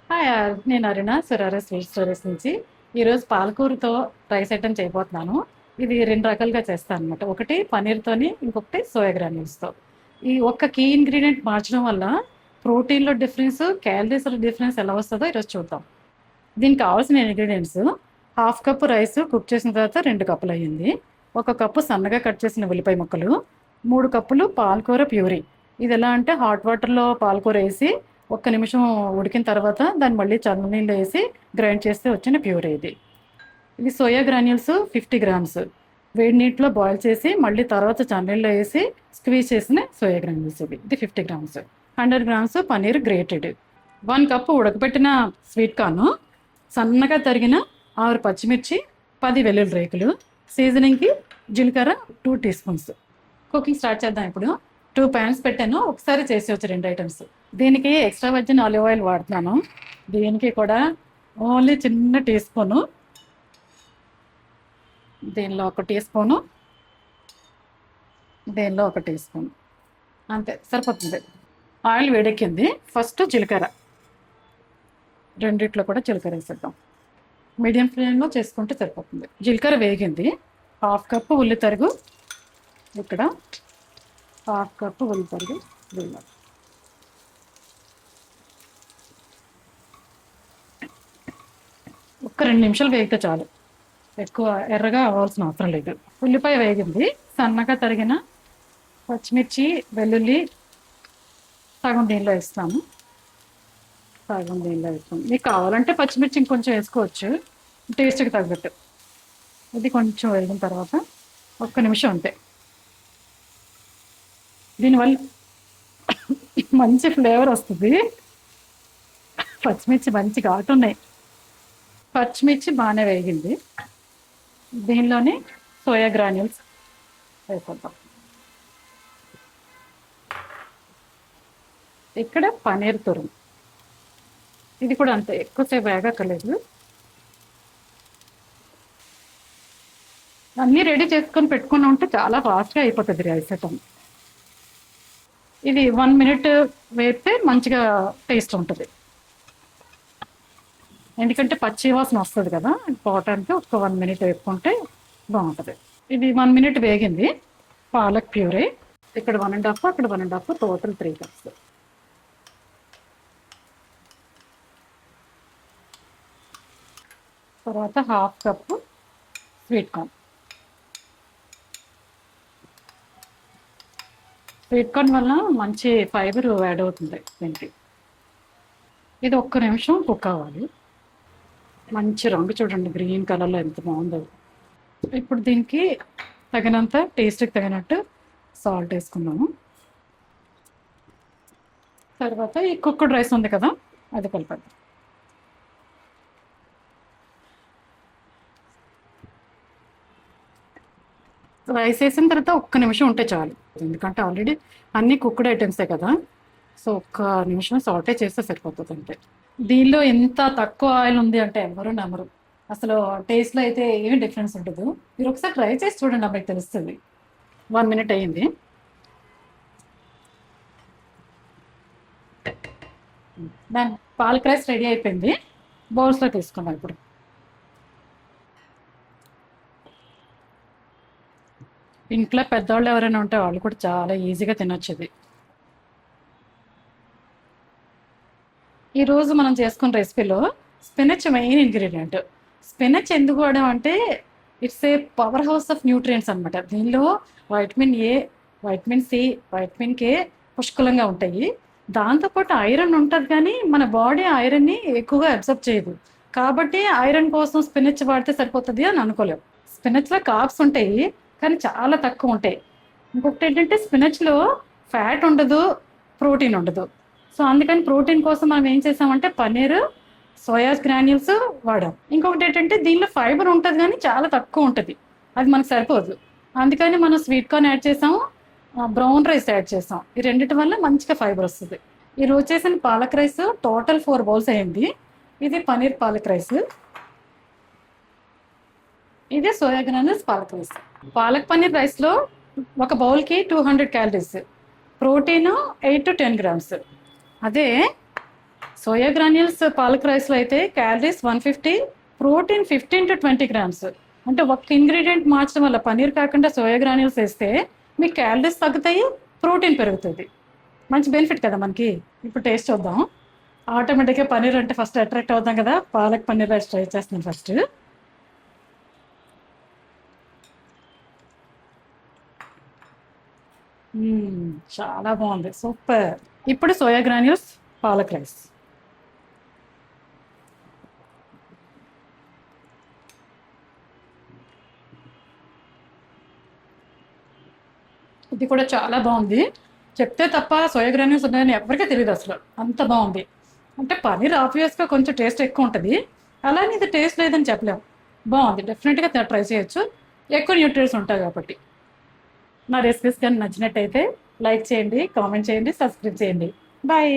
Hi నేను అరుణ సురార sweet stories నుంచి ఈరోజు పాలకూరతో రైస్ ఐటమ్ చేయబోతున్నాను. ఇది రెండు రకాలుగా చేస్తాను అనమాట. ఒకటి పన్నీర్తోని, ఇంకొకటి సోయా గ్రాన్యూల్స్తో. ఈ ఒక్క కీ ఇంగ్రీడియంట్ మార్చడం వల్ల ప్రోటీన్లో డిఫరెన్స్, క్యాలరీస్లో డిఫరెన్స్ ఎలా వస్తుందో ఈరోజు చూద్దాం. దీనికి కావాల్సిన ingredients: half cup rice cook చేసిన తర్వాత 2 కప్పులు అయ్యింది. 1 కప్పు సన్నగా కట్ చేసిన ఉల్లిపాయ ముక్కలు, 3 కప్పులు పాలకూర ప్యూరీ. ఇది ఎలా అంటే హాట్ వాటర్లో పాలకూర వేసి 1 నిమిషం ఉడికిన తర్వాత దాన్ని మళ్ళీ చన్నీళ్ళు వేసి గ్రైండ్ చేస్తే వచ్చిన ప్యూరీ ఇది. ఇది సోయా గ్రాన్యూల్స్ 50 గ్రామ్స్ వేడి నీటిలో బాయిల్ చేసి మళ్ళీ తర్వాత చన్నీళ్ళు వేసి స్క్వీజ్ చేసిన సోయా గ్రాన్యూల్స్. ఇది 50 grams. 100 grams paneer grated. 1 cup ఉడకబెట్టిన స్వీట్ కార్న్, సన్నగా తరిగిన 6 పచ్చిమిర్చి, 10 వెల్లుల్లి రేకులు, సీజనింగ్కి జీలకర్ర 2 టీ స్పూన్స్. కుకింగ్ స్టార్ట్ చేద్దాం. ఇప్పుడు 2 ప్యాన్స్ పెట్టాను, ఒకసారి చేసి వచ్చి 2 ఐటమ్స్. దీనికి ఎక్స్ట్రా వర్జిన్ ఆలివ్ ఆయిల్ వాడుతున్నాను. దీనికి కూడా ఓన్లీ చిన్న టీ స్పూను, దీనిలో 1 టీ స్పూను, దీనిలో 1 టీ స్పూన్, అంతే సరిపోతుంది. ఆయిల్ వేడెక్కింది. ఫస్ట్ జీలకర్ర, రెండిట్లో కూడా జీలకర్ర వేసేద్దాం. మీడియం ఫ్లేమ్లో చేసుకుంటే సరిపోతుంది. జీలకర్ర వేగింది. 1/2 కప్పు ఉల్లి తరుగు, ఇక్కడ 1/2 కప్పు ఉల్లి తరుగు దీనిలో. ఒక్క 2 నిమిషాలు వేగితే చాలు, ఎక్కువ ఎర్రగా అవ్వాల్సిన అవసరం లేదు. ఉల్లిపాయ వేగింది. సన్నగా తరిగిన పచ్చిమిర్చి, వెల్లుల్లి సగం దీనిలో వేస్తాము. సగం దీనిలో వేస్తాము. మీకు కావాలంటే పచ్చిమిర్చి ఇంకొంచెం వేసుకోవచ్చు, టేస్ట్కి తగ్గట్టు. ఇది కొంచెం వేగిన తర్వాత 1 నిమిషం అంతే. దీనివల్ల మంచి ఫ్లేవర్ వస్తుంది. పచ్చిమిర్చి మంచి ఘాటు ఉన్నాయి. పచ్చిమిర్చి బాగానే వేగింది. దీనిలోనే సోయా గ్రాన్యూల్స్ వేసేద్దాం. ఇక్కడ పన్నీర్ తురుము, ఇది కూడా అంతే ఎక్కువసేపు వేగక్కర్లేదు. అన్నీ రెడీ చేసుకొని పెట్టుకుని ఉంటే చాలా ఫాస్ట్గా అయిపోతుంది రైస్ ఐటమ్. ఇది 1 మినిట్ వేస్తే మంచిగా టేస్ట్ ఉంటుంది, ఎందుకంటే పచ్చి వాసన వస్తుంది కదా. పోవటానికి ఒక 1 మినిట్ వేసుకుంటే బాగుంటుంది. ఇది 1 మినిట్ వేగింది. పాలక్ ప్యూరీ ఇక్కడ 1.5, అక్కడ 1.5, టోటల్ 3 కప్స్. తర్వాత 1/2 cup sweet corn. Sweet corn వల్ల మంచి ఫైబర్ యాడ్ అవుతుంది దీనికి. ఇది 1 నిమిషం కుక్ అవ్వాలి. మంచి రంగు చూడండి, గ్రీన్ కలర్లో ఎంత బాగుందో. ఇప్పుడు దీనికి తగినంత, టేస్ట్కి తగినట్టు సాల్ట్ వేసుకున్నాము. తర్వాత ఈ కుక్కడ్ రైస్ ఉంది కదా, అది కలిపేద్దాం. రైస్ వేసిన తర్వాత 1 నిమిషం ఉంటే చాలు, ఎందుకంటే ఆల్రెడీ అన్నీ కుక్డ్ ఐటమ్సే కదా. సో 1 నిమిషం సాల్టే చేస్తే సరిపోతుంది అంతే. దీనిలో ఎంత తక్కువ ఆయిల్ ఉంది అంటే ఎవరు నమ్మరు. అసలు టేస్ట్లో అయితే ఏమి డిఫరెన్స్ ఉండదు. మీరు ఒకసారి ట్రై చేసి చూడండి, అప్పుడు తెలుస్తుంది. 1 మినిట్ అయ్యింది. దాని పాలక్ రైస్ రెడీ అయిపోయింది. బౌల్స్లో తీసుకుందాం ఇప్పుడు. ఇంట్లో పెద్దవాళ్ళు ఎవరైనా ఉంటే వాళ్ళు కూడా చాలా ఈజీగా తినొచ్చు ఇది. ఈరోజు మనం చేసుకున్న రెసిపీలో స్పినచ్ మెయిన్ ఇంగ్రీడియంట్. స్పినచ్ ఎందుకు వాడడం అంటే it's a power house of nutrients అనమాట. దీనిలో vitamin A, vitamin C, vitamin K పుష్కలంగా ఉంటాయి. దాంతోపాటు ఐరన్ ఉంటుంది, కానీ మన బాడీ ఐరన్ని ఎక్కువగా అబ్జర్వ్ చేయదు. కాబట్టి ఐరన్ కోసం స్పినచ్ వాడితే సరిపోతుంది అని అనుకోలేము. స్పినచ్లో కార్బ్స్ ఉంటాయి, కానీ చాలా తక్కువ ఉంటాయి. ఇంకొకటి ఏంటంటే స్పినచ్లో ఫ్యాట్ ఉండదు, ప్రోటీన్ ఉండదు. సో అందుకని ప్రోటీన్ కోసం మనం ఏం చేసామంటే పన్నీర్, సోయా గ్రాన్యూల్స్ వాడాం. ఇంకొకటి ఏంటంటే దీనిలో ఫైబర్ ఉంటుంది, కానీ చాలా తక్కువ ఉంటుంది, అది మనకు సరిపోదు. అందుకని మనం స్వీట్ కార్న్ యాడ్ చేసాము, బ్రౌన్ రైస్ యాడ్ చేసాం. ఈ రెండింటి వల్ల మంచిగా ఫైబర్ వస్తుంది. ఈ రోజు చేసిన పాలక్ రైస్ టోటల్ 4 బౌల్స్ అయింది. ఇది పన్నీర్ పాలక్ రైస్, ఇదే soya granules palak rice. Palak paneer రైస్లో ఒక బౌల్కి 200 క్యాలరీస్, ప్రోటీన్ 8 to 10 గ్రామ్స్. అదే సోయా గ్రాన్యూల్స్ పాలక్ రైస్లో అయితే క్యాలరీస్ 150, ప్రోటీన్ 15 to 20 grams. అంటే ఒక్క ఇంగ్రీడియంట్ మార్చడం వల్ల పన్నీర్ కాకుండా సోయా గ్రాన్యూల్స్ వేస్తే మీకు క్యాలరీస్ తగ్గుతాయి, ప్రోటీన్ పెరుగుతుంది. మంచి బెనిఫిట్ కదా మనకి. ఇప్పుడు టేస్ట్ చూద్దాం. ఆటోమేటిక్గా పన్నీర్ అంటే ఫస్ట్ అట్రాక్ట్ అవుతాం కదా. పాలక్ పన్నీర్ రైస్ ట్రై చేస్తున్నాను ఫస్ట్. చాలా బాగుంది, సూపర్. ఇప్పుడు సోయా గ్రాన్యూల్స్ పాలక్ రైస్. ఇది కూడా చాలా బాగుంది. చెప్తే తప్ప సోయా గ్రాన్యూల్స్ ఉన్నాయని ఎవరికీ తెలియదు అసలు, అంత బాగుంది. అంటే పన్నీర్ ఆబ్వియస్గా కొంచెం టేస్ట్ ఎక్కువ ఉంటుంది, అలానే ఇది టేస్ట్ లేదని చెప్పలేము. బాగుంది, డెఫినెట్గా ట్రై చేయొచ్చు. ఎక్కువ న్యూట్రియన్స్ ఉంటాయి కాబట్టి. నా రెసిపీస్ కానీ నచ్చినట్టయితే లైక్ చేయండి, కామెంట్ చేయండి, సబ్స్క్రైబ్ చేయండి. బాయ్.